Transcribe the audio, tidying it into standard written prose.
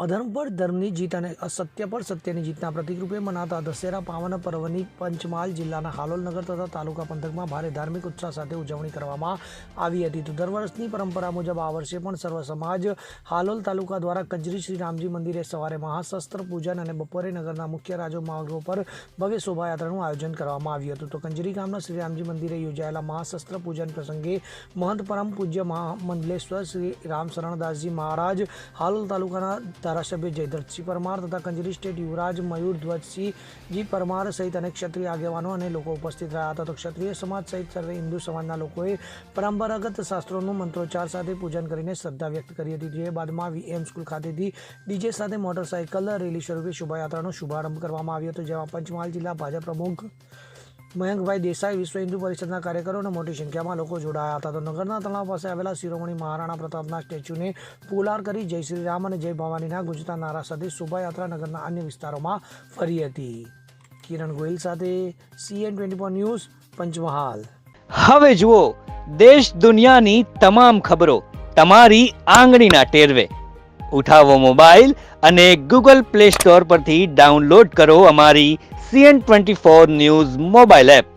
અધર્મ પર ધર્મની જીત અને અસત્ય પર સત્યની જીતના પ્રતિક રૂપે મનાતા દશેરા પાવન પર્વની પંચમહાલ જિલ્લાના હાલોલ નગર તથા તાલુકા પંથકમાં ભારે ધાર્મિક ઉત્સાહ સાથે ઉજવણી કરવામાં આવી હતી. તો દર વર્ષની પરંપરા મુજબ આ વર્ષે પણ સર્વ સમાજ હાલોલ તાલુકા દ્વારા કંજરી શ્રી રામજી મંદિરે સવારે મહાશસ્ત્ર પૂજન અને બપોરે નગરના મુખ્ય રાજમાર્ગો પર ભવ્ય શોભાયાત્રાનું આયોજન કરવામાં આવ્યું હતું. તો કંજરી ગામના શ્રી રામજી મંદિરે યોજાયેલા મહાશસ્ત્ર પૂજન પ્રસંગે મહંત પરમ પૂજ્ય મહામંડલેશ્વર શ્રી રામશરણદાસજી મહારાજ, હાલોલ તાલુકાના ધારાસભ્ય જયદ્રથસિંહ પરમાર તથા કંજરી સ્ટેટ યુવરાજ મયુર ધ્વજસિંહજી પરમાર સહિત અનેક ક્ષત્રિય આગેવાનો અને લોકો ઉપસ્થિત રહ્યા હતા. તો ક્ષત્રિય સમાજ સહિત સર્વે હિન્દુ સમાજના લોકોએ પરંપરાગત શાસ્ત્રોનું મંત્રોચ્ચાર સાથે પૂજન કરીને શ્રદ્ધા વ્યક્ત કરી હતી. જે બાદમાં વીએમ સ્કૂલ ખાતેથી ડીજે સાથે મોટરસાઇકલ રેલી સ્વરૂપે શોભાયાત્રાનો શુભારંભ કરવામાં આવ્યો હતો, જેમાં પંચમહાલ જિલ્લા ભાજપ પ્રમુખ મયંકભાઈ દેસાઈ, વિશ્વ હિન્દુ પરિષદના કાર્યકરો અને મોટી સંખ્યામાં લોકો જોડાયા હતા. તો નગરના તળાવ પાસે આવેલા શિરોમણી મહારાણા પ્રતાપના સ્ટેચ્યુને પોલાર કરી જય શ્રી રામ અને જય ભવાનીના ગુંજતા નારા સાથે શોભાયાત્રા નગરના અન્ય વિસ્તારોમાં ફરી હતી. કિરણ ગોહિલ સાથે CN24 ન્યૂઝ, પંચમહાલ. હવે જુઓ દેશ દુનિયાની તમામ ખબરો તમારી આંગળીના ટેરવે. ઉઠાવો મોબાઈલ અને Google Play Store પરથી ડાઉનલોડ કરો અમારી CN24 ન્યૂઝ મોબાઈલ એપ.